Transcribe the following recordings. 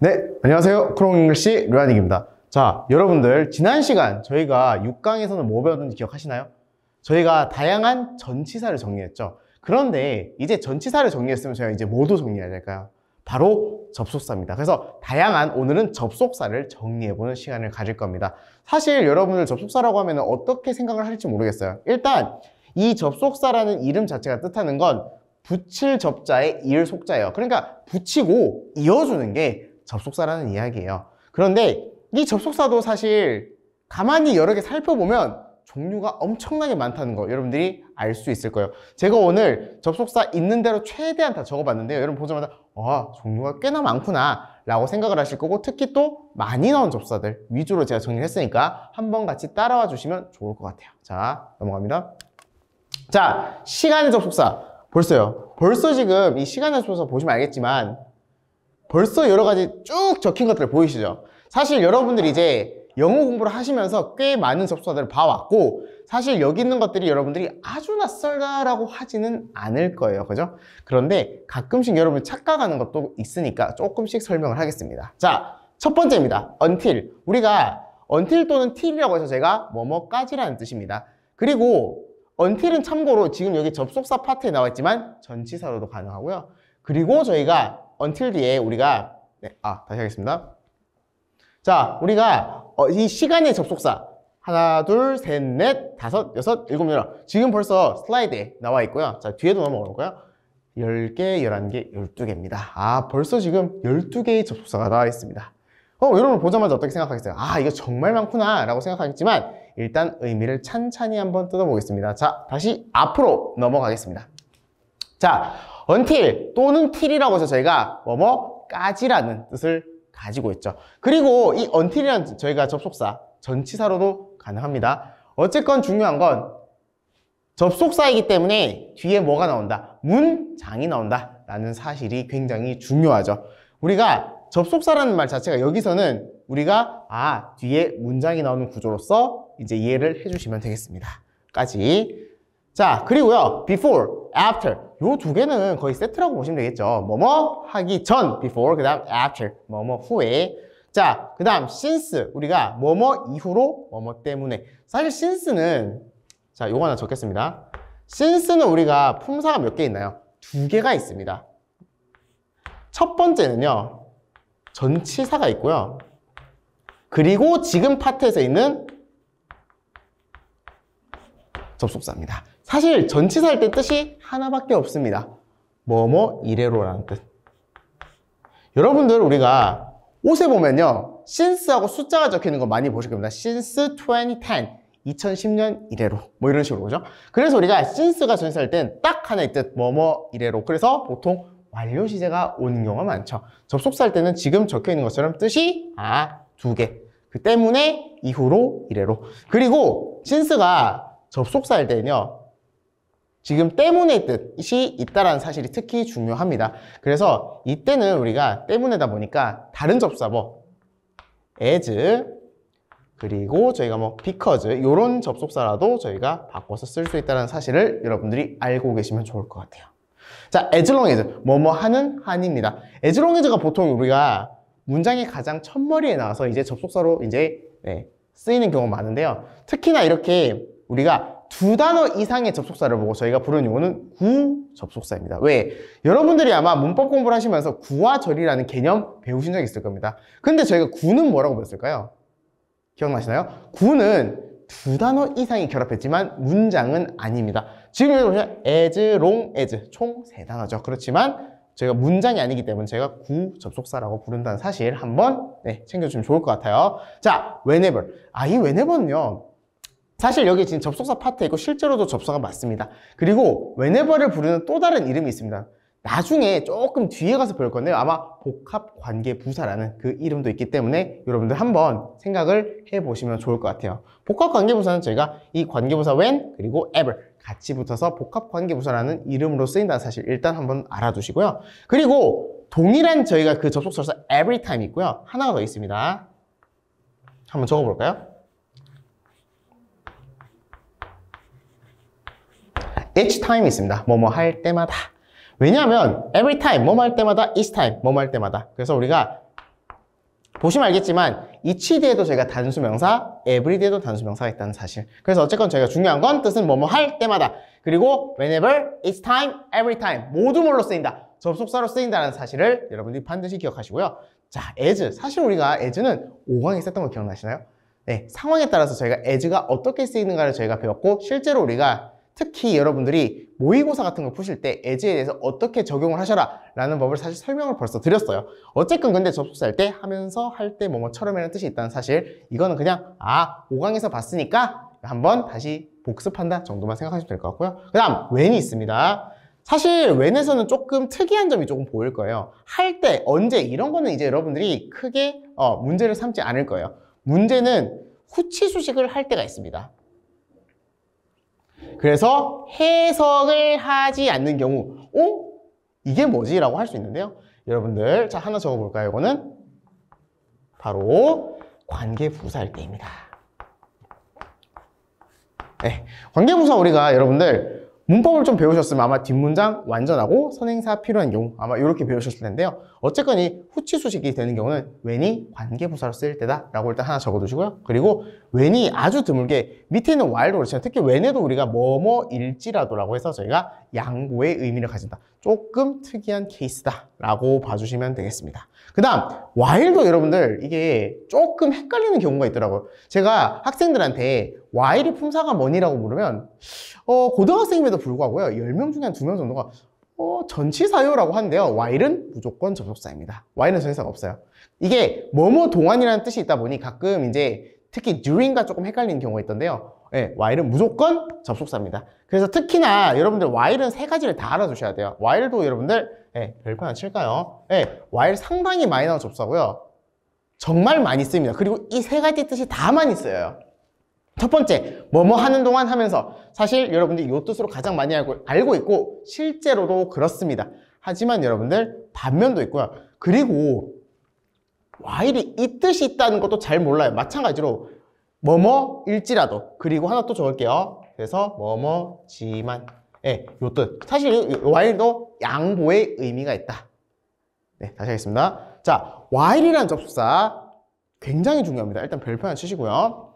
네, 안녕하세요. 크롱잉글리시 류한익입니다. 자, 여러분들 지난 시간 저희가 6강에서는 뭐 배웠는지 기억하시나요? 저희가 다양한 전치사를 정리했죠. 그런데 이제 전치사를 정리했으면 저희가 이제 뭐도 정리해야 될까요? 바로 접속사입니다. 그래서 다양한 오늘은 접속사를 정리해보는 시간을 가질 겁니다. 사실 여러분들 접속사라고 하면 어떻게 생각을 할지 모르겠어요. 일단 이 접속사라는 이름 자체가 뜻하는 건 붙일 접자의 이을 속자예요. 그러니까 붙이고 이어주는 게 접속사라는 이야기예요. 그런데 이 접속사도 사실 가만히 여러 개 살펴보면 종류가 엄청나게 많다는 거 여러분들이 알 수 있을 거예요. 제가 오늘 접속사 있는 대로 최대한 다 적어봤는데요. 여러분 보자마자 종류가 꽤나 많구나 라고 생각을 하실 거고, 특히 또 많이 나온 접속사들 위주로 제가 정리를 했으니까 한번 같이 따라와 주시면 좋을 것 같아요. 자, 넘어갑니다. 자, 시간의 접속사 벌써 지금 이 시간의 접속사 보시면 알겠지만 벌써 여러 가지 쭉 적힌 것들 보이시죠? 사실 여러분들이 이제 영어 공부를 하시면서 꽤 많은 접속사들을 봐왔고, 사실 여기 있는 것들이 여러분들이 아주 낯설다라고 하지는 않을 거예요. 그죠? 그런데 가끔씩 여러분이 착각하는 것도 있으니까 조금씩 설명을 하겠습니다. 자, 첫 번째입니다. until. 우리가 until 또는 till이라고 해서 제가 뭐뭐까지라는 뜻입니다. 그리고 until은 참고로 지금 여기 접속사 파트에 나와 있지만 전치사로도 가능하고요. 그리고 저희가 until 뒤에 우리가 다시 하겠습니다. 자, 우리가 이 시간의 접속사 하나, 둘, 셋, 넷, 다섯, 여섯, 일곱, 여덟 지금 벌써 슬라이드에 나와 있고요. 자, 뒤에도 넘어갈 거고요. 10개, 11개, 12개입니다. 벌써 지금 12개의 접속사가 나와 있습니다. 여러분 보자마자 어떻게 생각하겠어요? 이거 정말 많구나 라고 생각하겠지만 일단 의미를 찬찬히 한번 뜯어보겠습니다. 자, 다시 앞으로 넘어가겠습니다. 자, until 또는 till이라고 해서 저희가 뭐뭐까지라는 뜻을 가지고 있죠. 그리고 이 until이라는 저희가 접속사 전치사로도 가능합니다. 어쨌건 중요한 건 접속사이기 때문에 뒤에 뭐가 나온다? 문장이 나온다 라는 사실이 굉장히 중요하죠. 우리가 접속사라는 말 자체가 여기서는 우리가 뒤에 문장이 나오는 구조로서 이제 이해를 해주시면 되겠습니다. 까지. 자, 그리고요, before, after 요 두 개는 거의 세트라고 보시면 되겠죠. 뭐뭐 하기 전 before, 그 다음 after 뭐뭐 후에. 자, 그 다음 since, 우리가 뭐뭐 이후로 뭐뭐 때문에. 사실 since는 자, 요거 하나 적겠습니다. since는 우리가 품사가 몇 개 있나요? 두 개가 있습니다. 첫 번째는요, 전치사가 있고요. 그리고 지금 파트에서 있는 접속사입니다. 사실 전치사 할 때 뜻이 하나밖에 없습니다. 뭐뭐 이래로라는 뜻. 여러분들 우리가 옷에 보면요, since하고 숫자가 적혀있는 거 많이 보실 겁니다. since 2010, 2010년 이래로 뭐 이런 식으로 그죠? 그래서 우리가 since가 전치사할 땐 딱 하나의 뜻, 뭐뭐 이래로. 그래서 보통 완료 시제가 오는 경우가 많죠. 접속사 할 때는 지금 적혀있는 것처럼 뜻이 두 개. 그 때문에 이후로 이래로. 그리고 since가 접속사일 때는요, 지금 때문의 뜻이 있다라는 사실이 특히 중요합니다. 그래서 이때는 우리가 때문에다 보니까 다른 접속사 as, 그리고 저희가 because 이런 접속사라도 저희가 바꿔서 쓸 수 있다는 사실을 여러분들이 알고 계시면 좋을 것 같아요. 자, as long as 뭐뭐 하는 한입니다. as long as가 보통 우리가 문장의 가장 첫머리에 나와서 이제 접속사로 이제 쓰이는 경우가 많은데요. 특히나 이렇게 우리가 두 단어 이상의 접속사를 보고 저희가 부르는 용어는 구 접속사입니다. 왜? 여러분들이 아마 문법 공부를 하시면서 구와 절이라는 개념 배우신 적 있을 겁니다. 근데 저희가 구는 뭐라고 배웠을까요? 기억나시나요? 구는 두 단어 이상이 결합했지만 문장은 아닙니다. 지금 여기 보시면 as long as 총 세 단어죠. 그렇지만 저희가 문장이 아니기 때문에 제가 구 접속사라고 부른다는 사실 한번 챙겨주시면 좋을 것 같아요. 자, whenever. 이 whenever는요, 사실 여기 지금 접속사 파트에 있고 실제로도 접속사가 맞습니다. 그리고 whenever를 부르는 또 다른 이름이 있습니다. 나중에 조금 뒤에 가서 배울 건데요. 아마 복합관계부사라는 그 이름도 있기 때문에 여러분들 한번 생각을 해보시면 좋을 것 같아요. 복합관계부사는 저희가 이 관계부사 when 그리고 ever 같이 붙어서 복합관계부사라는 이름으로 쓰인다는 사실 일단 한번 알아두시고요. 그리고 동일한 저희가 그 접속사로서 every time 있고요. 하나가 더 있습니다. 한번 적어볼까요? each time 있습니다. 뭐뭐 할 때마다. 왜냐하면 every time 뭐뭐 할 때마다, each time 뭐뭐 할 때마다. 그래서 우리가 보시면 알겠지만 each 뒤에도 저희가 단수명사, every 뒤에도 단수명사가 있다는 사실. 그래서 어쨌건 저희가 중요한 건 뜻은 뭐뭐 할 때마다, 그리고 whenever, each time, every time 모두 뭘로 쓰인다? 접속사로 쓰인다는 사실을 여러분들이 반드시 기억하시고요. 자, as. 사실 우리가 as는 5강에 썼던 거 기억나시나요? 네, 상황에 따라서 저희가 as가 어떻게 쓰이는가를 저희가 배웠고, 실제로 우리가 특히 여러분들이 모의고사 같은 거 푸실 때 as에 대해서 어떻게 적용을 하셔라 라는 법을 사실 설명을 벌써 드렸어요. 어쨌건 근데 접속사 할 때, 하면서, 할 때, 뭐뭐처럼이라는 뜻이 있다는 사실, 이거는 그냥 5강에서 봤으니까 한번 다시 복습한다 정도만 생각하시면 될 것 같고요. 그 다음 when이 있습니다. 사실 when에서는 조금 특이한 점이 조금 보일 거예요. 할 때, 언제, 이런 거는 이제 여러분들이 크게 문제를 삼지 않을 거예요. 문제는 후치 수식을 할 때가 있습니다. 그래서 해석을 하지 않는 경우, 이게 뭐지? 라고 할 수 있는데요. 여러분들, 자, 하나 적어볼까요? 이거는 바로 관계부사일 때입니다. 네, 관계부사 우리가 여러분들 문법을 좀 배우셨으면 아마 뒷문장 완전하고 선행사 필요한 경우 아마 이렇게 배우셨을 텐데요. 어쨌건 이 후치 수식이 되는 경우는 when이 관계부사로 쓰일 때다 라고 일단 하나 적어두시고요. 그리고 when이 아주 드물게 밑에 있는 while도 그렇지만 특히 when에도 우리가 뭐뭐일지라도 라고 해서 저희가 양보의 의미를 가진다. 조금 특이한 케이스다 라고 봐주시면 되겠습니다. 그 다음 while도 여러분들 이게 조금 헷갈리는 경우가 있더라고요. 제가 학생들한테 while이 품사가 뭐니라고 물으면 고등학생임에도 불구하고요 10명 중에 한 2명 정도가 전치사요 라고 하는데요. while은 무조건 접속사입니다. while은 전치사가 없어요. 이게 뭐뭐 동안이라는 뜻이 있다 보니 가끔 이제 특히 during과 조금 헷갈리는 경우가 있던데요. 네, while은 무조건 접속사입니다. 그래서 특히나 여러분들 while은 세 가지를 다 알아두셔야 돼요. while도 여러분들 별표 하나 칠까요? while 상당히 많이 나오는 접속사고요. 정말 많이 씁니다. 그리고 이 세 가지 뜻이 다 많이 쓰여요. 첫 번째, 뭐뭐 하는 동안 하면서. 사실 여러분들이 이 뜻으로 가장 많이 알고 있고 실제로도 그렇습니다. 하지만 여러분들 반면도 있고요. 그리고 while이 이 뜻이 있다는 것도 잘 몰라요. 마찬가지로 뭐뭐일지라도. 그리고 하나 또 적을게요. 그래서 뭐뭐지만. 요 뜻. 사실 while도 양보의 의미가 있다. 네, 다시 하겠습니다. 자, while이라는 접속사 굉장히 중요합니다. 일단 별표 하나 치시고요.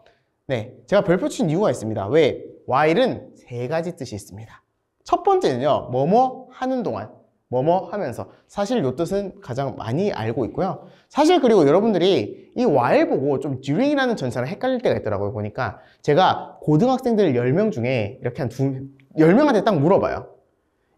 네, 제가 별표 친 이유가 있습니다. 왜? while은 세 가지 뜻이 있습니다. 첫 번째는요, 뭐뭐 하는 동안, 뭐뭐 하면서. 사실 이 뜻은 가장 많이 알고 있고요. 사실 그리고 여러분들이 이 while 보고 좀 during이라는 전사를 헷갈릴 때가 있더라고요. 보니까 제가 고등학생들 10명 중에 이렇게 한 10명한테 딱 물어봐요.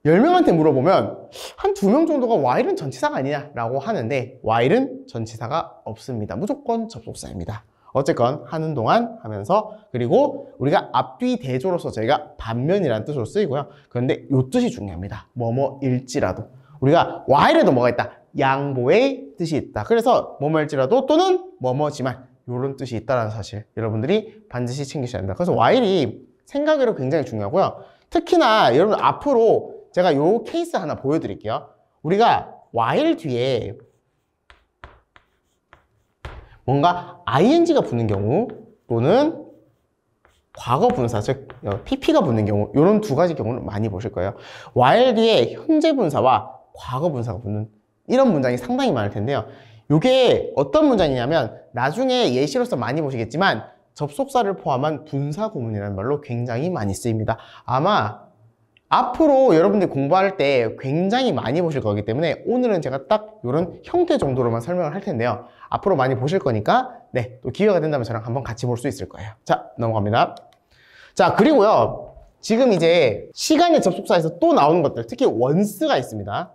10명한테 물어보면 한 2명 정도가 while은 전치사가 아니냐 라고 하는데 while은 전치사가 없습니다. 무조건 접속사입니다. 어쨌건 하는 동안 하면서, 그리고 우리가 앞뒤 대조로서 저희가 반면이라는 뜻으로 쓰이고요. 그런데 이 뜻이 중요합니다. 뭐뭐일지라도. 우리가 while에도 뭐가 있다? 양보의 뜻이 있다. 그래서 뭐뭐일지라도 또는 뭐뭐지만 이런 뜻이 있다는 사실 여러분들이 반드시 챙기셔야 된다. 그래서 while이 생각으로 굉장히 중요하고요. 특히나 여러분 앞으로 제가 이 케이스 하나 보여드릴게요. 우리가 while 뒤에 뭔가 ing가 붙는 경우 또는 과거 분사, 즉 pp가 붙는 경우, 이런 두 가지 경우를 많이 보실 거예요. while 뒤에 현재 분사와 과거 분사가 붙는 이런 문장이 상당히 많을 텐데요. 이게 어떤 문장이냐면 나중에 예시로서 많이 보시겠지만 접속사를 포함한 분사 구문이라는 말로 굉장히 많이 쓰입니다. 아마 앞으로 여러분들이 공부할 때 굉장히 많이 보실 거기 때문에 오늘은 제가 딱 이런 형태 정도로만 설명을 할 텐데요. 앞으로 많이 보실 거니까 네, 또 기회가 된다면 저랑 한번 같이 볼 수 있을 거예요. 자, 넘어갑니다. 자, 그리고요. 지금 이제 시간의 접속사에서 또 나오는 것들, 특히 once가 있습니다.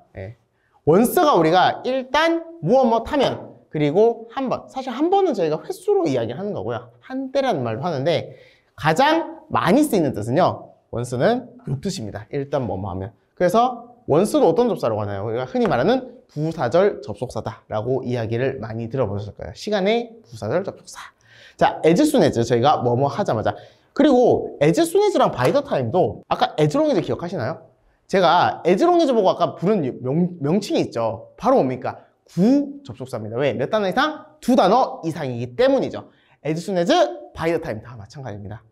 once가 우리가 일단 무엇 하면, 그리고 한 번. 사실 한 번은 저희가 횟수로 이야기하는 거고요. 한때라는 말도 하는데 가장 많이 쓰이는 뜻은요. once는 이 뜻입니다. 일단 뭐뭐 하면. 그래서 once도 어떤 접사라고 하나요? 우리가 흔히 말하는 부사절 접속사다 라고 이야기를 많이 들어보셨을 거예요. 시간의 부사절 접속사. 자, as soon as 저희가 뭐뭐 하자마자. 그리고 as soon as랑 by the time도 아까 as long as 기억하시나요? 제가 as long as 보고 아까 부른 명칭이 있죠. 바로 뭡니까? 구 접속사입니다. 왜? 몇 단어 이상? 두 단어 이상이기 때문이죠. as soon as, by the time 다 마찬가지입니다.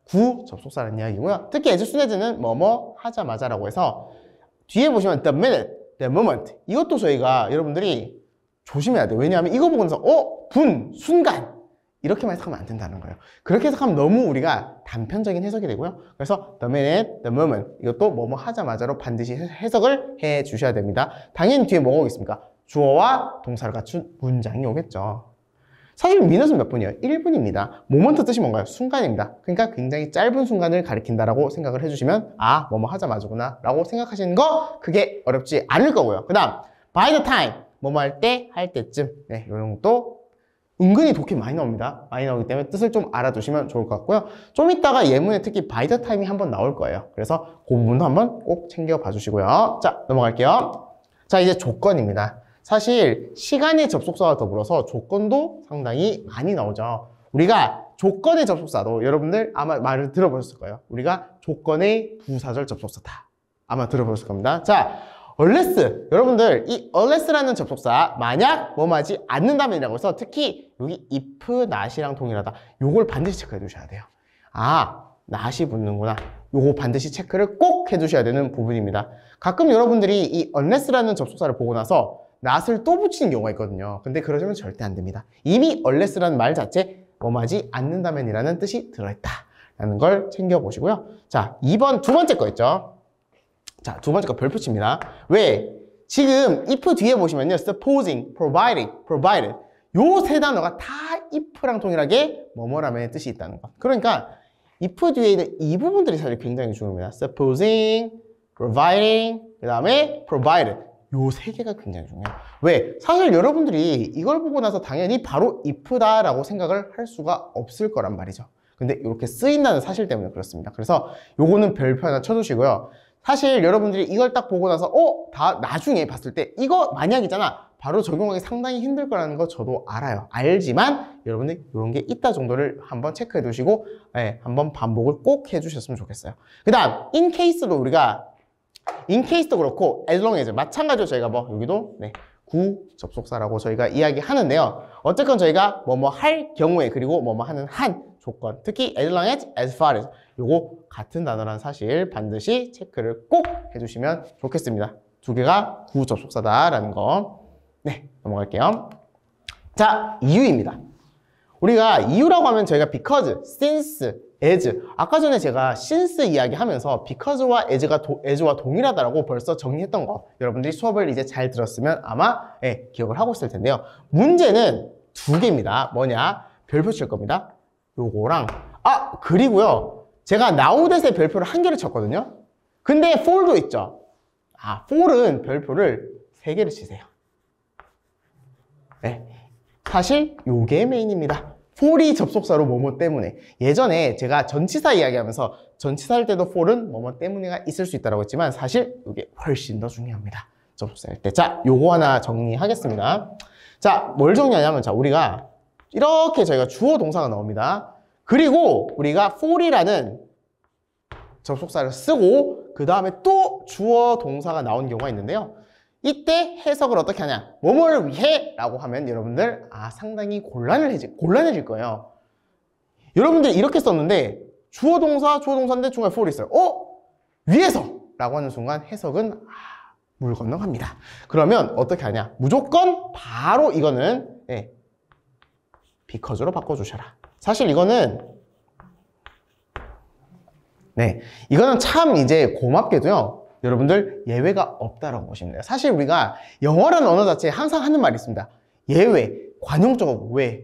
구 접속사라는 이야기고요. 특히 as soon as는 뭐뭐 하자마자라고 해서 뒤에 보시면 the minute, the moment 이것도 저희가 여러분들이 조심해야 돼요. 왜냐하면 이거 보고 나서 순간 이렇게만 해석하면 안 된다는 거예요. 그렇게 해석하면 너무 우리가 단편적인 해석이 되고요. 그래서 the minute, the moment 이것도 뭐뭐 하자마자로 반드시 해석을 해 주셔야 됩니다. 당연히 뒤에 뭐가 오겠습니까? 주어와 동사를 갖춘 문장이 오겠죠. 사실 미닛은 몇 분이에요? 1분입니다. 모먼트 뜻이 뭔가요? 순간입니다. 그러니까 굉장히 짧은 순간을 가리킨다라고 생각을 해주시면 뭐뭐 하자마자구나 라고 생각하시는 거 그게 어렵지 않을 거고요. 그 다음 by the time 뭐뭐 할 때, 할 때쯤 네, 이런 것도 은근히 독해 많이 나옵니다. 많이 나오기 때문에 뜻을 좀 알아두시면 좋을 것 같고요. 좀 이따가 예문에 특히 by the time이 한번 나올 거예요. 그래서 그 부분도 한번 꼭 챙겨봐 주시고요. 자, 넘어갈게요. 자, 이제 조건입니다. 사실 시간의 접속사와 더불어서 조건도 상당히 많이 나오죠. 우리가 조건의 접속사도 여러분들 아마 말을 들어보셨을 거예요. 우리가 조건의 부사절 접속사다. 아마 들어보셨을 겁니다. 자, unless 여러분들 이 unless라는 접속사 만약 뭐하지 않는다면이라고 해서 특히 여기 if, not이랑 동일하다. 요걸 반드시 체크해 두셔야 돼요. not이 붙는구나. 요거 반드시 체크를 꼭 해두셔야 되는 부분입니다. 가끔 여러분들이 이 unless라는 접속사를 보고 나서 not을 또 붙이는 경우가 있거든요. 근데 그러시면 절대 안 됩니다. 이미 unless라는 말 자체 뭐하지 않는다면이라는 뜻이 들어있다라는 걸 챙겨보시고요. 자, 2번 두 번째 거 있죠. 자, 두 번째 거 별표 칩니다. 왜? 지금 if 뒤에 보시면요. supposing, provided 요 세 단어가 다 if랑 동일하게 뭐뭐라면의 뜻이 있다는 것. 그러니까 if 뒤에 있는 이 부분들이 사실 굉장히 중요합니다. supposing, providing, 그 다음에 provided 요 세 개가 굉장히 중요해요. 왜? 사실 여러분들이 이걸 보고 나서 당연히 바로 if다라고 생각을 할 수가 없을 거란 말이죠. 근데 이렇게 쓰인다는 사실 때문에 그렇습니다. 그래서 요거는 별표 하나 쳐주시고요. 사실 여러분들이 이걸 딱 보고 나서 다 나중에 봤을 때 이거 만약이잖아. 바로 적용하기 상당히 힘들 거라는 거 저도 알아요. 알지만 여러분들 이런 게 있다 정도를 한번 체크해 두시고 한번 반복을 꼭 해주셨으면 좋겠어요. 그 다음 in case도 우리가 in case도 그렇고 as long as 마찬가지로 저희가 여기도 구 접속사라고 저희가 이야기하는데요. 어쨌건 저희가 뭐뭐 할 경우에 그리고 뭐뭐 하는 한 조건 특히 as long as far as 요거 같은 단어란 사실 반드시 체크를 꼭 해주시면 좋겠습니다. 두 개가 구 접속사다라는 거. 네, 넘어갈게요. 자, 이유입니다. 우리가 이유라고 하면 저희가 because, since, as 아까 전에 제가 since 이야기하면서 because와 as와 동일하다라고 벌써 정리했던 거 여러분들이 수업을 이제 잘 들었으면 아마 기억을 하고 있을 텐데요. 문제는 두 개입니다. 뭐냐? 별표 칠 겁니다. 요거랑 그리고요. 제가 now that의 별표를 한 개를 쳤거든요. 근데 for도 있죠. for은 별표를 세 개를 치세요. 사실 요게 메인입니다. for이 접속사로 뭐뭐 때문에 예전에 제가 전치사 이야기하면서 전치사 할 때도 for은 뭐뭐 때문에가 있을 수 있다고 했지만 사실 이게 훨씬 더 중요합니다. 접속사 할 때. 자, 요거 하나 정리하겠습니다. 자, 뭘 정리하냐면 우리가 이렇게 저희가 주어 동사가 나옵니다. 그리고 우리가 for이라는 접속사를 쓰고 그 다음에 또 주어 동사가 나온 경우가 있는데요. 이때 해석을 어떻게 하냐? 뭐뭐를 위해 라고 하면 여러분들 상당히 곤란해질 거예요. 여러분들 이렇게 썼는데 주어 동사인데 중간에 for이 있어요. 위해서 라고 하는 순간 해석은 물 건너갑니다. 그러면 어떻게 하냐? 무조건 바로 이거는 because로 바꿔주셔라. 사실 이거는 이거는 참 이제 고맙게도요. 여러분들 예외가 없다라고 보시면 돼요. 사실 우리가 영어라는 언어 자체에 항상 하는 말이 있습니다. 예외, 관용적으로 왜?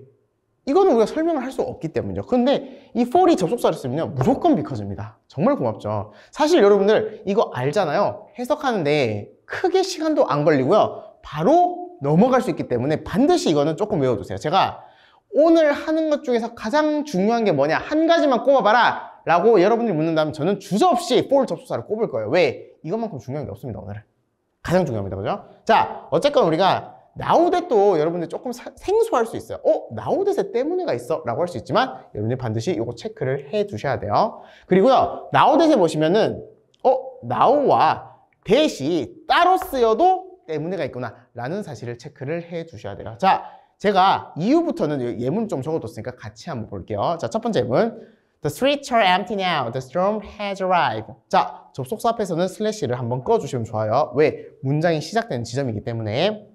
이거는 우리가 설명을 할 수 없기 때문이죠. 근데 이 for이 접속사를 쓰면요. 무조건 because입니다. 정말 고맙죠. 사실 여러분들 이거 알잖아요. 해석하는데 크게 시간도 안 걸리고요. 바로 넘어갈 수 있기 때문에 반드시 이거는 조금 외워두세요. 제가 오늘 하는 것 중에서 가장 중요한 게 뭐냐? 한 가지만 꼽아봐라 라고 여러분들이 묻는다면 저는 주저없이 for 접속사를 꼽을 거예요. 왜? 이것만큼 중요한 게 없습니다. 오늘은 가장 중요합니다. 그죠? 자, 어쨌건 우리가 now that도 여러분들 조금 생소할 수 있어요. now that에 때문에가 있어 라고 할 수 있지만 여러분들이 반드시 이거 체크를 해 두셔야 돼요. 그리고요 now that에 보시면은 now와 that이 따로 쓰여도 때문에가 있구나 라는 사실을 체크를 해 두셔야 돼요. 자, 제가 이후부터는 예문 좀 적어뒀으니까 같이 한번 볼게요. 자, 첫 번째 예문. The streets are empty now. The storm has arrived. 자, 접속사 앞에서는 슬래시를 한번 꺼주시면 좋아요. 왜? 문장이 시작되는 지점이기 때문에.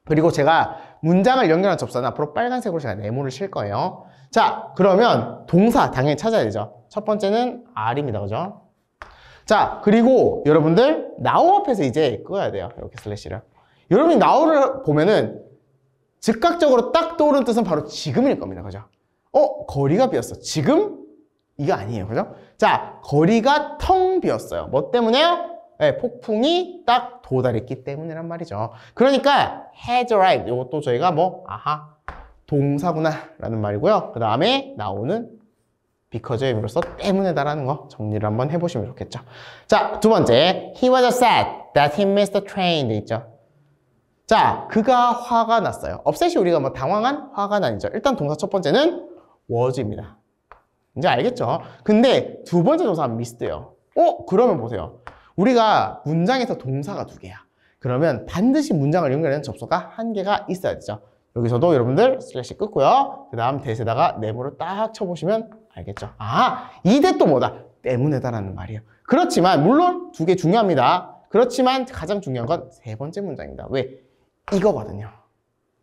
그리고 제가 문장을 연결한 접수는 앞으로 빨간색으로 제가 네모를 칠 거예요. 자, 그러면 동사 당연히 찾아야 되죠. 첫 번째는 R입니다. 그죠? 자, 그리고 여러분들 now 앞에서 이제 끄어야 돼요. 이렇게 슬래시를. 여러분이 now를 보면은 즉각적으로 딱 떠오르는 뜻은 바로 지금일 겁니다. 그죠? 거리가 비었어. 지금? 이거 아니에요. 그죠? 자, 거리가 텅 비었어요. 뭐 때문에요? 네, 폭풍이 딱 도달했기 때문이란 말이죠. 그러니까 has arrived. 이것도 저희가 아하, 동사구나 라는 말이고요. 그 다음에 나오는 because의 의미로서 때문에다라는 거 정리를 한번 해보시면 좋겠죠. 자, 두 번째, he was sad that he missed the train 돼 있죠. 자, 그가 화가 났어요. upset이 우리가 당황한, 화가 난이죠. 일단 동사 첫 번째는 was입니다. 이제 알겠죠? 근데 두 번째 동사는 missed요. 그러면 보세요. 우리가 문장에서 동사가 두 개야. 그러면 반드시 문장을 연결하는 접수가 한 개가 있어야 되죠. 여기서도 여러분들 슬래시 끊고요. 그 다음 대에다가 네모를 딱 쳐보시면 알겠죠. 이대 또 뭐다? 때문에다라는 말이에요. 그렇지만 물론 두 개 중요합니다. 그렇지만 가장 중요한 건 세 번째 문장입니다. 왜? 이거거든요.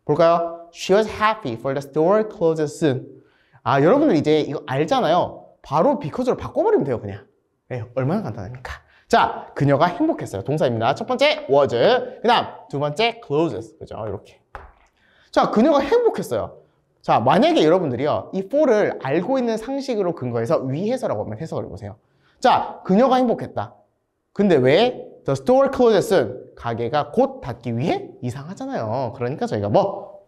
볼까요? She was happy for the store closed soon. 여러분들 이제 이거 알잖아요. 바로 because로 바꿔버리면 돼요, 그냥. 네, 얼마나 간단합니까? 자, 그녀가 행복했어요. 동사입니다. 첫 번째 was, 그 다음 두 번째 closes. 그죠? 이렇게. 자, 그녀가 행복했어요. 자, 만약에 여러분들이요, 이 for를 알고 있는 상식으로 근거해서 위해서라고 하면 해석을 해보세요. 자, 그녀가 행복했다. 근데 왜? The store closes soon. 가게가 곧 닫기 위해? 이상하잖아요. 그러니까 저희가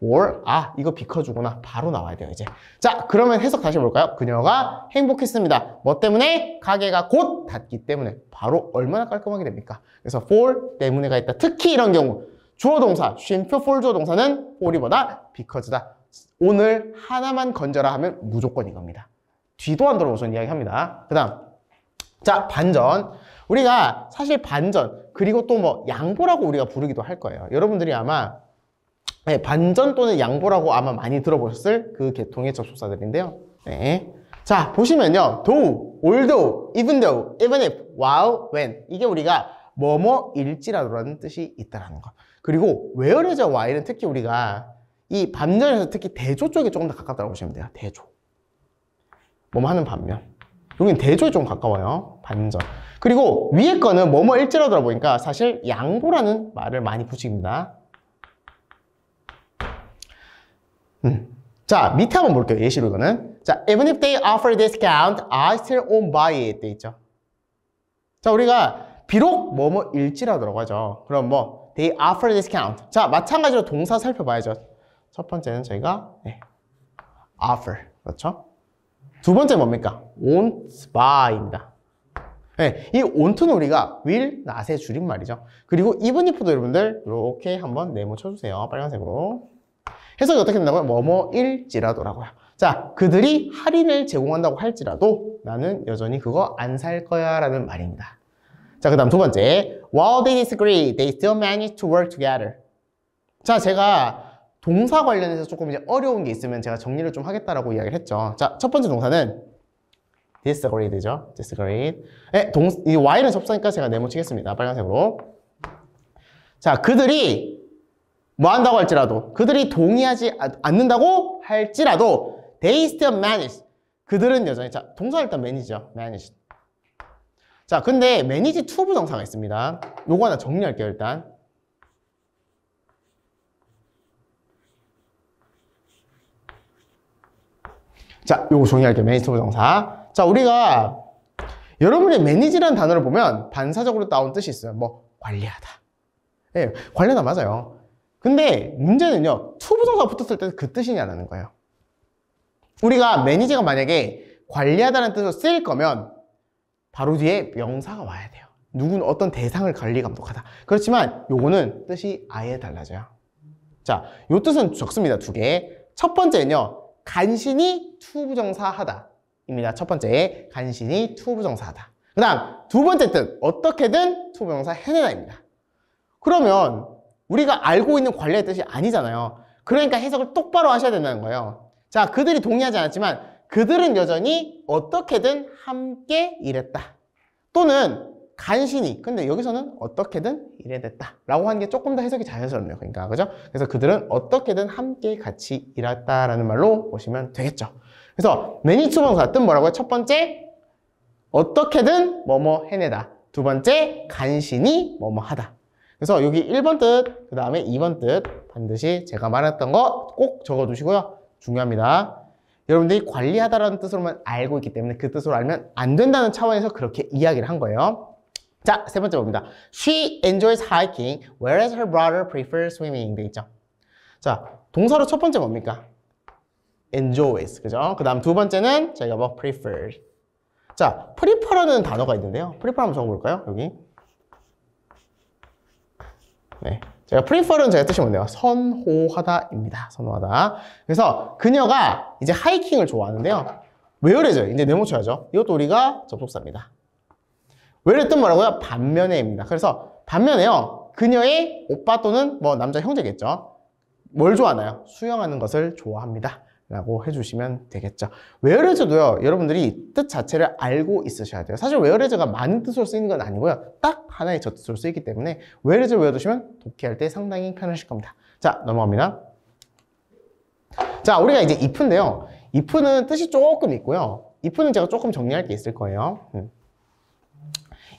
or, 이거 because구나. 바로 나와야 돼요, 이제. 자, 그러면 해석 다시 볼까요? 그녀가 행복했습니다. 뭐 때문에? 가게가 곧 닫기 때문에. 바로 얼마나 깔끔하게 됩니까? 그래서 for 때문에가 있다. 특히 이런 경우. 주어 동사, 쉼표 for 주어 동사는 for이보다 because다. 오늘 하나만 건져라 하면 무조건 이겁니다. 뒤도 안 돌아보선 이야기합니다. 그 다음. 자, 반전. 우리가 사실 반전, 그리고 또 양보라고 우리가 부르기도 할 거예요. 여러분들이 아마 반전 또는 양보라고 아마 많이 들어보셨을 그 계통의 접속사들인데요. 네. 자, 보시면요. though, although, even though, even if, while, when. 이게 우리가 뭐뭐일지라도라는 뜻이 있다는 거. 그리고 where에서 while은 특히 우리가 이 반전에서 특히 대조 쪽에 조금 더 가깝다고 보시면 돼요. 대조. 뭐뭐 하는 반면. 여기는 대조에 좀 가까워요. 반전. 그리고 위에 거는 뭐뭐일지라도라 보니까 사실 양보라는 말을 많이 붙입니다. 자, 밑에 한번 볼게요. 예시로 이거는. 자, even if they offer discount, I still won't buy it. 돼 있죠. 자, 우리가 비록 뭐뭐일지라도라고 하죠. 그럼 they offer discount. 자, 마찬가지로 동사 살펴봐야죠. 첫 번째는 저희가 offer. 그렇죠? 두 번째 뭡니까? won't buy입니다. 네, 이 won't는 우리가 will, not의 줄임말이죠. 그리고 even if도 여러분들 이렇게 한번 네모 쳐주세요. 빨간색으로. 해석이 어떻게 된다고요? 뭐뭐일지라도라고요. 자, 그들이 할인을 제공한다고 할지라도 나는 여전히 그거 안 살 거야 라는 말입니다. 자, 그 다음 두 번째. While they disagree, they still manage to work together. 자, 제가 동사 관련해서 조금 이제 어려운 게 있으면 제가 정리를 좀 하겠다라고 이야기를 했죠. 자, 첫 번째 동사는 disagree 되죠. disagree. 네, 이 while은 접사니까 제가 네모 치겠습니다. 빨간색으로. 자, 그들이 뭐 한다고 할지라도, 그들이 동의하지 않는다고 할지라도 they still manage. 그들은 여전히, 자, 동사 일단 manage죠. manage. 자, 근데 manage to 부정사가 있습니다. 요거 하나 정리할게요, 일단. 자, 요거 정리할게요. manage to 부정사. 자, 우리가 여러분이 manage라는 단어를 보면 반사적으로 나온 뜻이 있어요. 관리하다. 예, 관리하다 맞아요. 근데 문제는요, to 부정사가 붙었을 때 그 뜻이냐는 거예요. 우리가 manage가 만약에 관리하다는 뜻으로 쓰일 거면 바로 뒤에 명사가 와야 돼요. 누구는 어떤 대상을 관리 감독하다. 그렇지만 요거는 뜻이 아예 달라져요. 자, 요 뜻은 적습니다. 두 개. 첫 번째는요, 간신히 to 부정사 하다 입니다. 첫 번째, 간신히 to 부정사 하다. 그 다음 두 번째 뜻, 어떻게든 to 부정사 해내다입니다. 그러면 우리가 알고 있는 관리의 뜻이 아니잖아요. 그러니까 해석을 똑바로 하셔야 된다는 거예요. 자, 그들이 동의하지 않았지만 그들은 여전히 어떻게든 함께 일했다. 또는 간신히. 근데 여기서는 어떻게든 일해냈다 라고 하는 게 조금 더 해석이 자연스럽네요. 그러니까 그죠? 그래서 그들은 어떻게든 함께 같이 일했다라는 말로 보시면 되겠죠. 그래서 many 투부정사 뜻 뭐라고요? 첫 번째 어떻게든 뭐뭐 해내다. 두 번째 간신히 뭐뭐 하다. 그래서 여기 1번 뜻, 그 다음에 2번 뜻 반드시 제가 말했던 거 꼭 적어두시고요. 중요합니다. 여러분들이 관리하다라는 뜻으로만 알고 있기 때문에 그 뜻으로 알면 안 된다는 차원에서 그렇게 이야기를 한 거예요. 자, 세 번째 봅니다. She enjoys hiking, whereas her brother prefers swimming. 돼 있죠. 자, 동사로 첫 번째 뭡니까? enjoys. 그죠? 그 다음 두 번째는 저희가 뭐 prefers. 자, prefer라는 단어가 있는데요. prefer 한번 적어볼까요? 여기. 네. 제가 prefer는 제가 뜻이 뭔데요? 선호하다입니다. 선호하다. 그래서 그녀가 이제 하이킹을 좋아하는데요. whereas, 이제 네모쳐야죠. 이것도 우리가 접속사입니다. whereas 뜻 뭐라고요? 반면에입니다. 그래서 반면에요. 그녀의 오빠 또는 뭐 남자 형제겠죠. 뭘 좋아하나요? 수영하는 것을 좋아합니다. 라고 해주시면 되겠죠. whereas도요, 여러분들이 뜻 자체를 알고 있으셔야 돼요. 사실 whereas가 많은 뜻으로 쓰이는 건 아니고요. 딱 하나의 저 뜻으로 쓰이기 때문에 whereas를 외워두시면 독해할 때 상당히 편하실 겁니다. 자, 넘어갑니다. 자, 우리가 이제 if인데요. if는 뜻이 조금 있고요. if는 제가 조금 정리할 게 있을 거예요.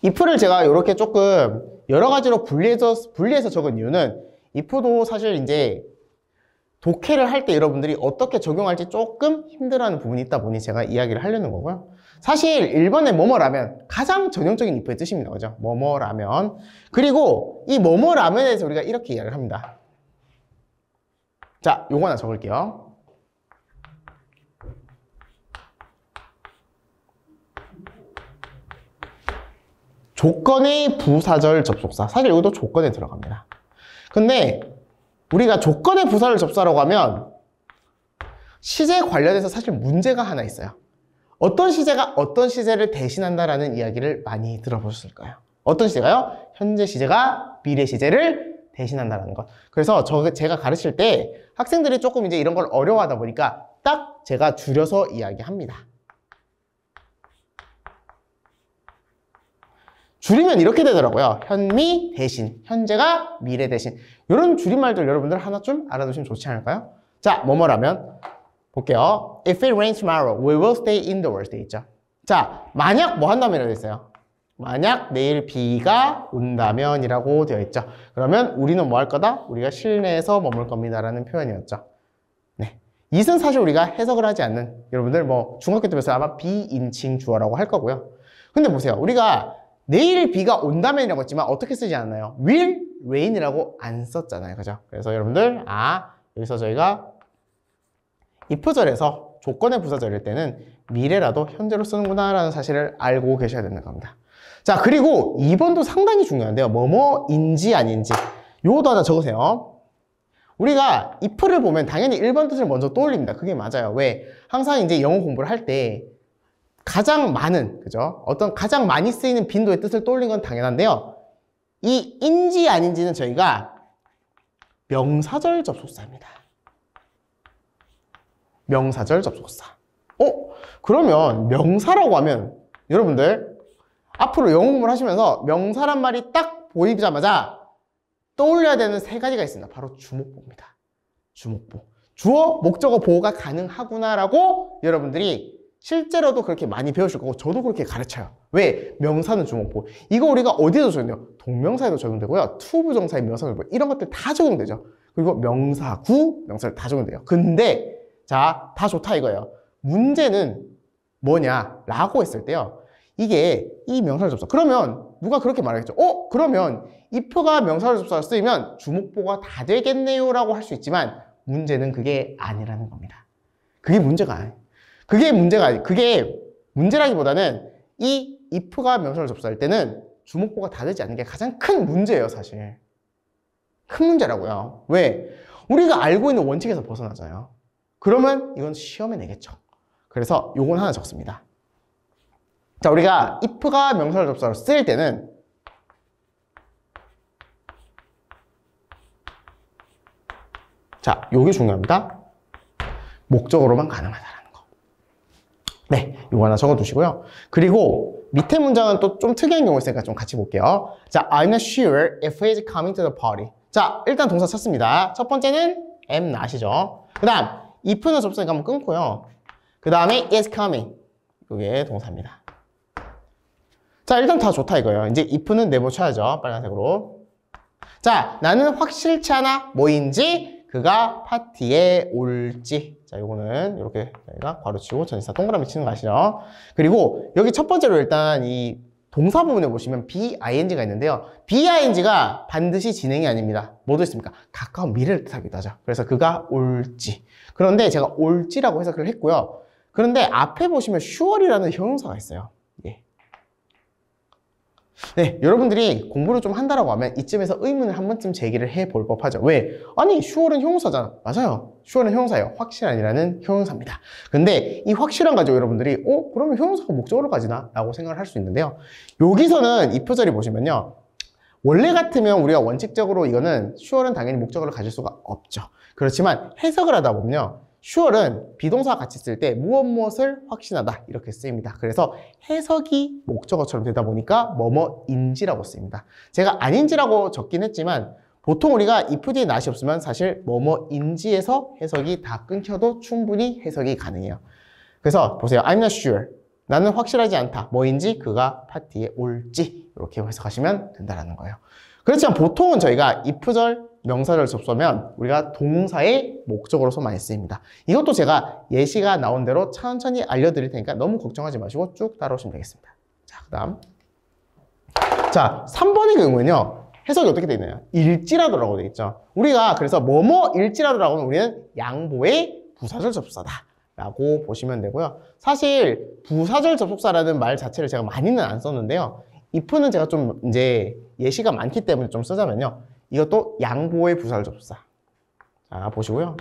if를 제가 이렇게 조금 여러 가지로 분리해서 적은 이유는 if도 사실 이제 독해를 할 때 여러분들이 어떻게 적용할지 조금 힘들어하는 부분이 있다 보니 제가 이야기를 하려는 거고요. 사실 1번에 뭐뭐라면 가장 전형적인 if의 뜻입니다. 그죠? 뭐뭐라면. 그리고 이 뭐뭐라면에 대해서 우리가 이렇게 이야기를 합니다. 자, 요거 하나 적을게요. 조건의 부사절 접속사. 사실 이것도 조건에 들어갑니다. 근데 우리가 조건의 부사를 접수하라고 하면 시제 관련해서 사실 문제가 하나 있어요. 어떤 시제가 어떤 시제를 대신한다라는 이야기를 많이 들어보셨을까요? 어떤 시제가요? 현재 시제가 미래 시제를 대신한다라는 것. 그래서 제가 가르칠 때 학생들이 조금 이제 이런 걸 어려워하다 보니까 딱 제가 줄여서 이야기합니다. 줄이면 이렇게 되더라고요. 현미 대신, 현재가 미래 대신. 이런 줄임말들 여러분들 하나쯤 알아두시면 좋지 않을까요? 자, 뭐뭐라면 볼게요. If it rains tomorrow, we will stay indoors. 돼 있죠. 자, 만약 뭐 한다면 되어 있어요. 만약 내일 비가 온다면이라고 되어 있죠. 그러면 우리는 뭐 할 거다? 우리가 실내에서 머물 겁니다. 라는 표현이었죠. 네. it은 사실 우리가 해석을 하지 않는, 여러분들 뭐 중학교 때 배웠어요. 아마 비인칭 주어라고 할 거고요. 근데 보세요. 우리가 내일 비가 온다면이라고 했지만 어떻게 쓰지 않나요? will rain이라고 안 썼잖아요. 그죠? 그래서 여러분들, 여기서 저희가 if절에서 조건의 부사절일 때는 미래라도 현재로 쓰는구나 라는 사실을 알고 계셔야 되는 겁니다. 자, 그리고 2번도 상당히 중요한데요. 뭐뭐인지 아닌지. 요것도 하나 적으세요. 우리가 if를 보면 당연히 1번 뜻을 먼저 떠올립니다. 그게 맞아요. 왜? 항상 이제 영어 공부를 할 때 가장 많은, 그죠? 어떤 가장 많이 쓰이는 빈도의 뜻을 떠올린 건 당연한데요. 이 인지 아닌지는 저희가 명사절 접속사입니다. 명사절 접속사. 그러면 명사라고 하면 여러분들 앞으로 영어 공부를 하시면서 명사란 말이 딱 보이자마자 떠올려야 되는 세 가지가 있습니다. 바로 주목보입니다. 주목보. 주어, 목적어 보호가 가능하구나라고 여러분들이 실제로도 그렇게 많이 배우실 거고 저도 그렇게 가르쳐요. 왜? 명사는 주목보. 이거 우리가 어디에도 적용돼요? 동명사에도 적용되고요. 투부정사의 명사절 이런 것들 다 적용되죠. 그리고 명사, 구, 명사를 다 적용돼요. 근데 자, 다 좋다 이거예요. 문제는 뭐냐라고 했을 때요. 이게 이 명사절 접속. 그러면 누가 그렇게 말하겠죠. 그러면 if가 명사절 접속사를 쓰이면 주목보가 다 되겠네요 라고 할 수 있지만 문제는 그게 아니라는 겁니다. 그게 문제가 아니에요. 그게 문제라기보다는 이 if가 명사절 접속할 때는 주목보가 다 되지 않는 게 가장 큰 문제예요, 사실. 큰 문제라고요. 왜? 우리가 알고 있는 원칙에서 벗어나잖아요. 그러면 이건 시험에 내겠죠. 그래서 요건 하나 적습니다. 자, 우리가 if가 명사절 접속사로 쓰일 때는 자, 요게 중요합니다. 목적어로만 가능하다라는 거. 네, 요거 하나 적어두시고요. 그리고 밑에 문장은 또 좀 특이한 경우 있으니까 좀 같이 볼게요. 자, I'm not sure if he's coming to the party. 자, 일단 동사 찾습니다. 첫 번째는 am not이죠. 그 다음, if는 접속니까 한번 끊고요. 그 다음에 is coming. 이게 동사입니다. 자, 일단 다 좋다 이거예요. 이제 if는 내보쳐야죠. 빨간색으로. 자, 나는 확실치 않아. 뭐인지? 그가 파티에 올지. 자, 요거는 이렇게 저희가 괄호치고 전치사 동그라미 치는 거 아시죠? 그리고 여기 첫 번째로 일단 이 동사 부분에 보시면 BING가 있는데요. BING가 반드시 진행이 아닙니다. 뭐도 있습니까? 가까운 미래를 뜻하기도 하죠. 그래서 그가 올지. 그런데 제가 올지라고 해석을 했고요. 그런데 앞에 보시면 sure이라는 형용사가 있어요. 예. 네, 여러분들이 공부를 좀 한다라고 하면 이쯤에서 의문을 한 번쯤 제기를 해볼 법하죠. 왜? 아니, sure는 형용사잖아. 맞아요. sure는 형용사예요. 확실한이라는 형용사입니다. 근데 이 확실한 가지고 여러분들이 그러면 형용사가 목적어로 가지나? 라고 생각을 할 수 있는데요. 여기서는 이 표절이 보시면요. 원래 같으면 우리가 원칙적으로 이거는 sure는 당연히 목적어를 가질 수가 없죠. 그렇지만 해석을 하다 보면요. sure는 비동사와 같이 쓸 때 무엇을 확신하다 이렇게 쓰입니다. 그래서 해석이 목적어처럼 되다 보니까 뭐뭐인지라고 쓰입니다. 제가 아닌지라고 적긴 했지만 보통 우리가 if 뒤에 not이 없으면 사실 뭐뭐인지에서 해석이 다 끊겨도 충분히 해석이 가능해요. 그래서 보세요. I'm not sure. 나는 확실하지 않다. 뭐인지 그가 파티에 올지 이렇게 해석하시면 된다는 거예요. 그렇지만 보통은 저희가 if절 명사절 접수하면 우리가 동사의 목적어로서 많이 쓰입니다. 이것도 제가 예시가 나온 대로 천천히 알려드릴 테니까 너무 걱정하지 마시고 쭉 따라오시면 되겠습니다. 자, 그 다음. 자, 3번의 경우에는요. 해석이 어떻게 되어 있나요? 일지라도라고 되어 있죠. 우리가 그래서 뭐뭐 일지라도라고 하면 우리는 양보의 부사절 접속사다 라고 보시면 되고요. 사실 부사절 접속사라는 말 자체를 제가 많이는 안 썼는데요. if는 제가 좀 이제 예시가 많기 때문에 좀 쓰자면요. 이것도 양보의 부사절 접속사. 자, 보시고요.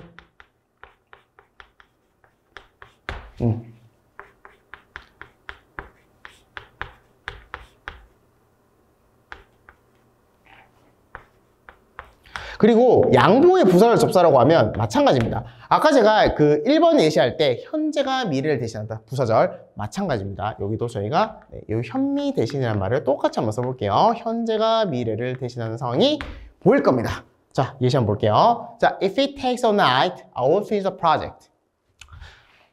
그리고 양보의 부사절 접사라고 하면 마찬가지입니다. 아까 제가 그 1번 예시할 때 현재가 미래를 대신한다. 부사절 마찬가지입니다. 여기도 저희가 이 현미 대신이라는 말을 똑같이 한번 써볼게요. 현재가 미래를 대신하는 상황이 보일 겁니다. 자, 예시 한번 볼게요. 자, if it takes all night, I will finish the project.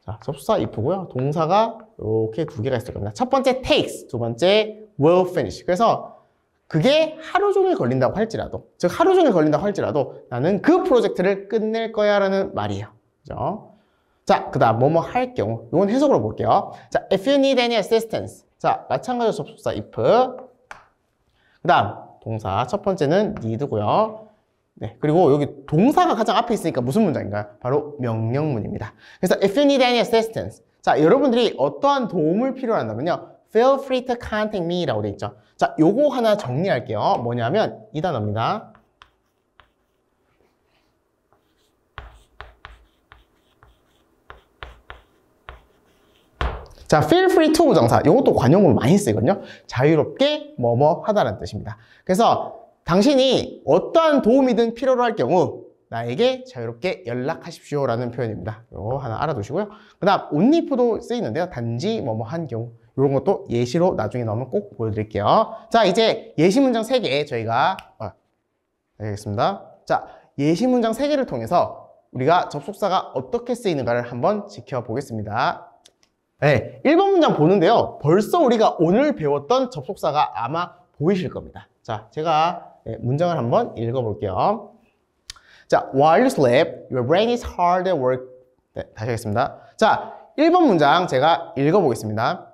자, 접수사 if고요. 동사가 이렇게 두 개가 있을 겁니다. 첫 번째 takes, 두 번째 will finish. 그래서 그게 하루 종일 걸린다고 할지라도, 즉 하루 종일 걸린다고 할지라도 나는 그 프로젝트를 끝낼 거야 라는 말이에요. 그죠? 자, 그 다음 뭐뭐 할 경우, 이건 해석으로 볼게요. 자, if you need any assistance. 자, 마찬가지로 접수사 if. 그 다음 동사 첫 번째는 need고요. 네, 그리고 여기 동사가 가장 앞에 있으니까 무슨 문장인가요? 바로 명령문입니다. 그래서 if you need any assistance. 자, 여러분들이 어떠한 도움을 필요로 한다면요. feel free to contact me 라고 돼 있죠. 자, 요거 하나 정리할게요. 뭐냐면 이 단어입니다. 자, feel free to 부정사. 요것도 관용으로 많이 쓰거든요. 자유롭게 뭐뭐 하다라는 뜻입니다. 그래서 당신이 어떠한 도움이든 필요로 할 경우 나에게 자유롭게 연락하십시오 라는 표현입니다. 요거 하나 알아두시고요. 그 다음 only if도 쓰이는데요. 단지 뭐뭐 한 경우. 이런 것도 예시로 나중에 나오면 꼭 보여드릴게요. 자, 이제 예시 문장 3개 저희가 알겠습니다. 자, 예시 문장 3개를 통해서 우리가 접속사가 어떻게 쓰이는가를 한번 지켜보겠습니다. 네, 1번 문장 보는데요. 벌써 우리가 오늘 배웠던 접속사가 아마 보이실 겁니다. 자, 제가 문장을 한번 읽어볼게요. 자, while you sleep, your brain is hard at work. 네, 다시 하겠습니다. 자, 1번 문장 제가 읽어보겠습니다.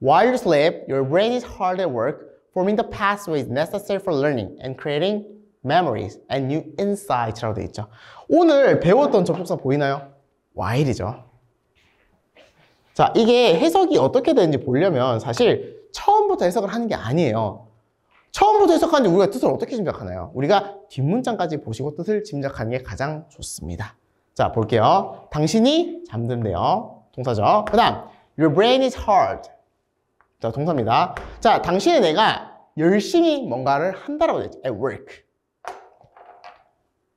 While you sleep, your brain is hard at work, forming the pathways necessary for learning and creating memories and new insights라고 되어 있죠. 오늘 배웠던 접속사 보이나요? while이죠. 자, 이게 해석이 어떻게 되는지 보려면 사실 처음부터 해석을 하는 게 아니에요. 처음부터 해석하는데 우리가 뜻을 어떻게 짐작하나요? 우리가 뒷문장까지 보시고 뜻을 짐작하는 게 가장 좋습니다. 자, 볼게요. 당신이 잠든대요. 동사죠. 그 다음, your brain is hard. 자, 동사입니다. 자, 당신의 뇌가 열심히 뭔가를 한다라고 되어 있죠. at work.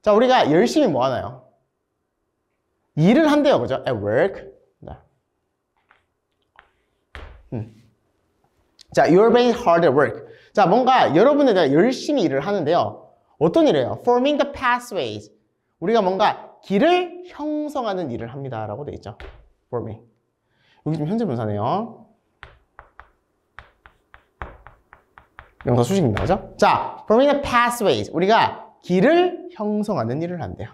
자, 우리가 열심히 뭐 하나요? 일을 한대요. 그죠? at work. 자, you're very hard at work. 자, 뭔가 여러분들 열심히 일을 하는데요. 어떤 일이에요? Forming the pathways. 우리가 뭔가 길을 형성하는 일을 합니다. 라고 돼 있죠. Forming. 여기 좀 현재 분사네요. 명사 수식입니다. 그죠? 자, forming the pathways. 우리가 길을 형성하는 일을 한대요.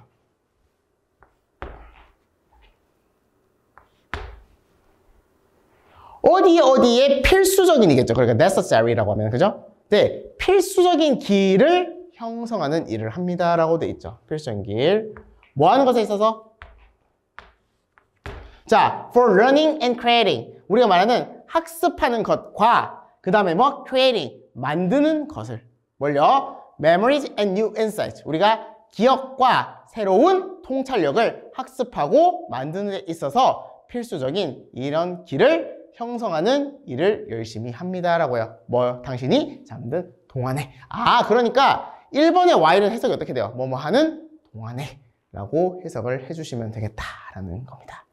어디에 필수적인 이겠죠. 그러니까 necessary라고 하면, 그죠? 네, 필수적인 길을 형성하는 일을 합니다. 라고 돼 있죠. 필수적인 길. 뭐 하는 것에 있어서? 자, for learning and creating. 우리가 말하는 학습하는 것과 그 다음에 뭐? creating. 만드는 것을. 뭘요? memories and new insights. 우리가 기억과 새로운 통찰력을 학습하고 만드는 데 있어서 필수적인 이런 길을 형성하는 일을 열심히 합니다라고요. 뭐 당신이 잠든 동안에. 아, 그러니까 1번의 Y는 해석이 어떻게 돼요? 뭐뭐 하는 동안에 라고 해석을 해주시면 되겠다라는 겁니다.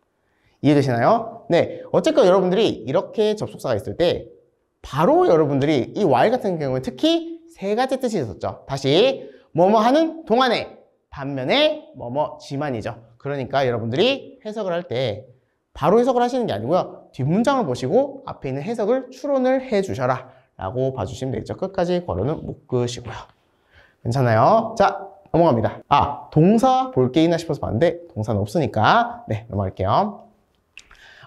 이해되시나요? 네, 어쨌건 여러분들이 이렇게 접속사가 있을 때 바로 여러분들이 이 Y 같은 경우에 특히 세 가지 뜻이 있었죠. 다시 뭐뭐 하는 동안에, 반면에 뭐뭐지만이죠. 그러니까 여러분들이 해석을 할 때 바로 해석을 하시는 게 아니고요. 뒷문장을 보시고 앞에 있는 해석을 추론을 해주셔라 라고 봐주시면 되겠죠. 끝까지 괄호는 묶으시고요. 괜찮아요? 자, 넘어갑니다. 아, 동사 볼 게 있나 싶어서 봤는데 동사는 없으니까 네, 넘어갈게요.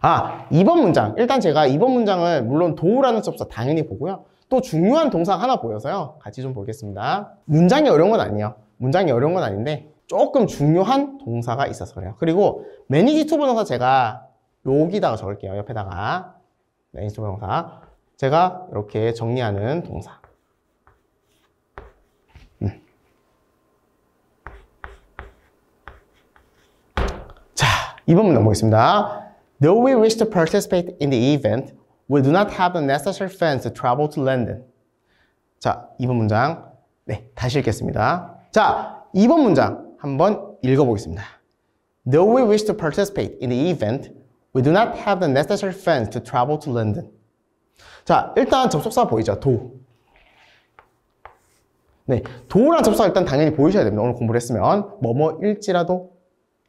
아, 2번 문장. 일단 제가 2번 문장을 물론 do라는 접사 당연히 보고요. 또 중요한 동사가 하나 보여서요. 같이 좀 보겠습니다. 문장이 어려운 건 아니에요. 문장이 어려운 건 아닌데 조금 중요한 동사가 있어서 그래요. 그리고 manage to 동사 제가 여기다가 적을게요. 옆에다가 manage to 동사. 제가 이렇게 정리하는 동사. 자, 2번 문장 보겠습니다. Though we wish to participate in the event, we do not have the necessary funds to travel to London. 자, 2번 문장. 네, 다시 읽겠습니다. 자, 2번 문장 한번 읽어보겠습니다. Though we wish to participate in the event, we do not have the necessary funds to travel to London. 자, 일단 접속사 보이죠? do. 네, do라는 접속사 일단 당연히 보이셔야 됩니다. 오늘 공부를 했으면 뭐뭐일지라도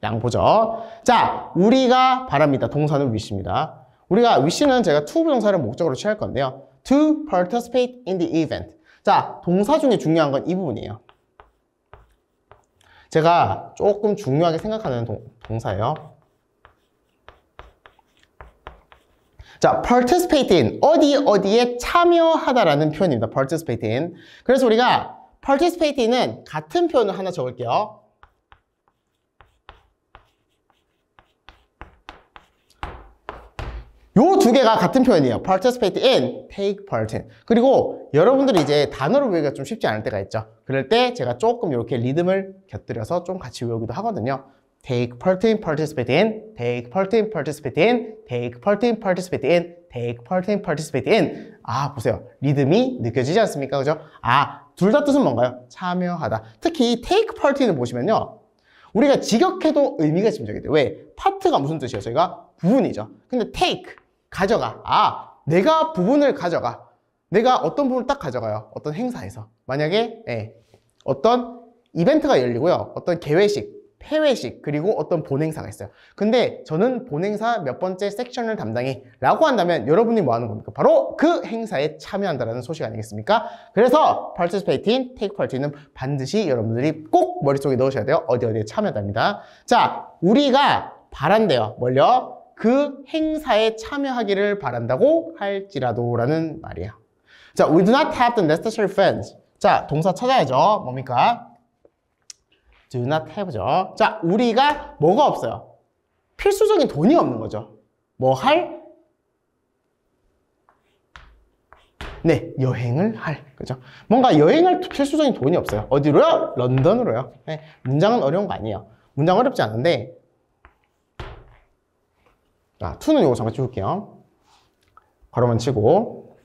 양 보죠. 자, 우리가 바랍니다. 동사는 wish입니다. 우리가 wish는 제가 to 부동사를 목적으로 취할 건데요. to participate in the event. 자, 동사 중에 중요한 건 이 부분이에요. 제가 조금 중요하게 생각하는 동사예요. 자, participate in. 어디에 참여하다라는 표현입니다. participate in. 그래서 우리가 participate in은 같은 표현을 하나 적을게요. 요 두 개가 같은 표현이에요. participate in, take part in. 그리고 여러분들이 이제 단어를 외우기가 좀 쉽지 않을 때가 있죠. 그럴 때 제가 조금 이렇게 리듬을 곁들여서 좀 같이 외우기도 하거든요. take part in, participate in, take part in, participate in, take part in, participate in, take part in, participate in. 아, 보세요. 리듬이 느껴지지 않습니까? 그죠? 아, 둘 다 뜻은 뭔가요? 참여하다. 특히 take part in을 보시면요. 우리가 직역해도 의미가 짐작이 돼요. 왜? 파트가 무슨 뜻이에요? 저희가 부분이죠. 근데 take, 가져가. 아, 내가 부분을 가져가. 내가 어떤 부분을 딱 가져가요. 어떤 행사에서. 만약에 어떤 이벤트가 열리고요. 어떤 개회식, 폐회식, 그리고 어떤 본행사가 있어요. 근데 저는 본행사 몇 번째 섹션을 담당해 라고 한다면 여러분이 뭐 하는 겁니까? 바로 그 행사에 참여한다는 소식 아니겠습니까? 그래서 participate in, take part in은 반드시 여러분들이 꼭 머릿속에 넣으셔야 돼요. 어디에 참여합니다. 자, 우리가 바란대요. 뭘요? 그 행사에 참여하기를 바란다고 할지라도 라는 말이에요. 자, we do not have the necessary funds. 자, 동사 찾아야죠. 뭡니까? do not have죠. 자, 우리가 뭐가 없어요? 필수적인 돈이 없는 거죠. 뭐 할? 네, 여행을 할. 그죠? 뭔가 여행할 필수적인 돈이 없어요. 어디로요? 런던으로요. 네, 문장은 어려운 거 아니에요. 문장 어렵지 않은데 자, to는 이거 잠깐 지울게요. 괄호만 치고.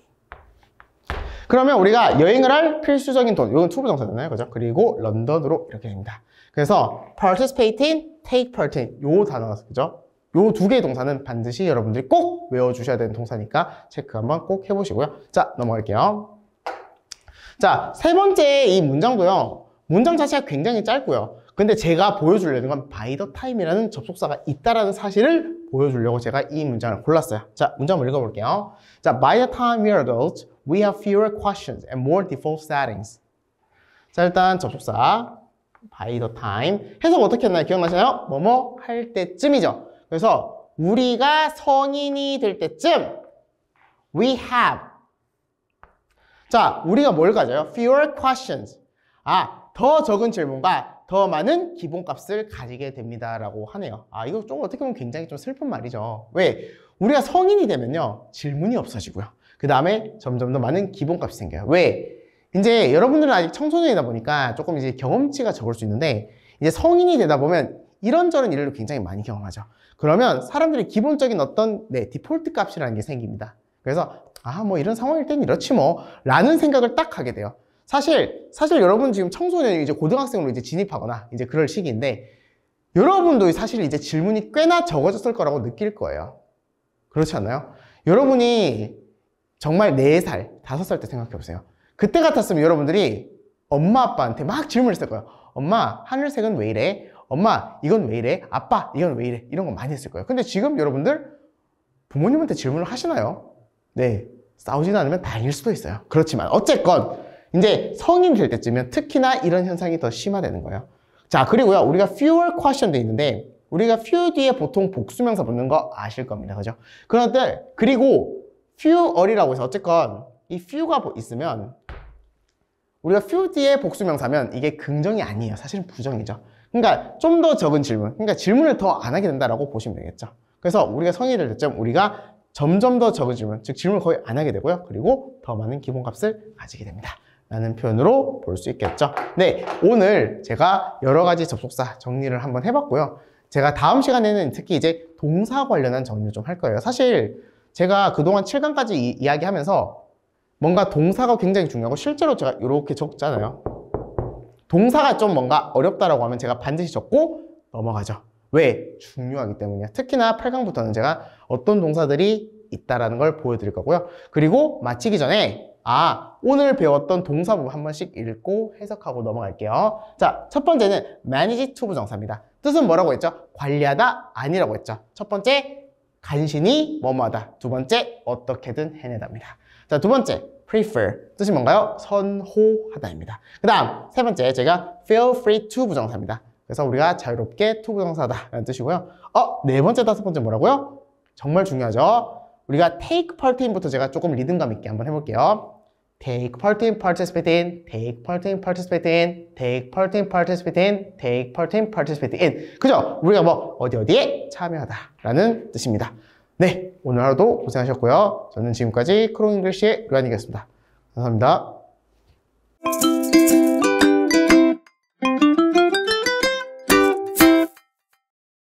그러면 우리가 여행을 할 필수적인 돈, 이건 to 부정사잖아요. 그죠? 그리고 런던으로 이렇게 됩니다. 그래서 participate in, take part in 요 단어가 그죠? 요 두 개의 동사는 반드시 여러분들이 꼭 외워주셔야 되는 동사니까 체크 한번 꼭 해보시고요. 자, 넘어갈게요. 자, 세 번째 이 문장도요. 문장 자체가 굉장히 짧고요. 근데 제가 보여주려는 건 by the time이라는 접속사가 있다라는 사실을 보여주려고 제가 이 문장을 골랐어요. 자, 문장 한번 읽어볼게요. 자, by the time we are adults, we have fewer questions and more default settings. 자, 일단 접속사 by the time 해석 어떻게 했나요? 기억나시나요? 뭐뭐 할 때쯤이죠. 그래서 우리가 성인이 될 때쯤 we have 자, 우리가 뭘 가져요? fewer questions. 더 적은 질문과 더 많은 기본값을 가지게 됩니다 라고 하네요. 이거 좀 어떻게 보면 굉장히 좀 슬픈 말이죠. 왜? 우리가 성인이 되면요 질문이 없어지고요. 그 다음에 점점 더 많은 기본값이 생겨요. 왜? 이제 여러분들은 아직 청소년이다 보니까 조금 이제 경험치가 적을 수 있는데 이제 성인이 되다 보면 이런저런 일을 굉장히 많이 경험하죠. 그러면 사람들이 기본적인 어떤 디폴트 값이라는 게 생깁니다. 그래서 뭐 이런 상황일 땐 이렇지 뭐 라는 생각을 딱 하게 돼요. 사실 여러분 지금 청소년이 이제 고등학생으로 이제 진입하거나 이제 그럴 시기인데 여러분도 사실 이제 질문이 꽤나 적어졌을 거라고 느낄 거예요. 그렇지 않나요? 여러분이 정말 4살, 5살 때 생각해 보세요. 그때 같았으면 여러분들이 엄마 아빠한테 막 질문했을 거예요. 엄마, 하늘색은 왜 이래? 엄마, 이건 왜 이래? 아빠, 이건 왜 이래? 이런 거 많이 했을 거예요. 근데 지금 여러분들 부모님한테 질문을 하시나요? 네, 싸우지는 않으면 다행일 수도 있어요. 그렇지만 어쨌건 이제 성인이 될 때쯤이면 특히나 이런 현상이 더 심화되는 거예요. 자, 그리고요, 우리가 fewer question도 있는데 우리가 few 뒤에 보통 복수명사 붙는 거 아실 겁니다. 그죠? 그런데 그리고 fewer이라고 해서 어쨌건 이 few가 있으면 우리가 few 뒤에 복수명사면 이게 긍정이 아니에요. 사실은 부정이죠. 그러니까 좀 더 적은 질문, 그러니까 질문을 더 안 하게 된다라고 보시면 되겠죠. 그래서 우리가 성인이 될 때쯤 우리가 점점 더 적은 질문, 즉 질문을 거의 안 하게 되고요. 그리고 더 많은 기본값을 가지게 됩니다. 라는 표현으로 볼 수 있겠죠. 네, 오늘 제가 여러 가지 접속사 정리를 한번 해봤고요. 제가 다음 시간에는 특히 이제 동사 관련한 정리를 좀 할 거예요. 사실 제가 그동안 7강까지 이야기하면서 뭔가 동사가 굉장히 중요하고 실제로 제가 이렇게 적잖아요. 동사가 좀 뭔가 어렵다라고 하면 제가 반드시 적고 넘어가죠. 왜? 중요하기 때문이에요. 특히나 8강부터는 제가 어떤 동사들이 있다라는 걸 보여드릴 거고요. 그리고 마치기 전에 오늘 배웠던 동사 부분 한 번씩 읽고 해석하고 넘어갈게요. 자, 첫 번째는 manage to 부정사입니다. 뜻은 뭐라고 했죠? 관리하다 아니라고 했죠. 첫 번째, 간신히 뭐뭐하다. 두 번째, 어떻게든 해내다입니다. 자, 두 번째, prefer. 뜻이 뭔가요? 선호하다입니다. 그 다음, 세 번째, 제가 feel free to 부정사입니다. 그래서 우리가 자유롭게 to 부정사다 라는 뜻이고요. 네 번째, 다섯 번째 뭐라고요? 정말 중요하죠. 우리가 take part in부터 제가 조금 리듬감 있게 한번 해볼게요. take part in, participate in, take part in, participate in, take part in, participate in, take part in, participate in. 그죠? 우리가 뭐 어디에 참여하다 라는 뜻입니다. 네, 오늘 하루도 고생하셨고요. 저는 지금까지 크롱잉글리시의 류한이었습니다. 감사합니다.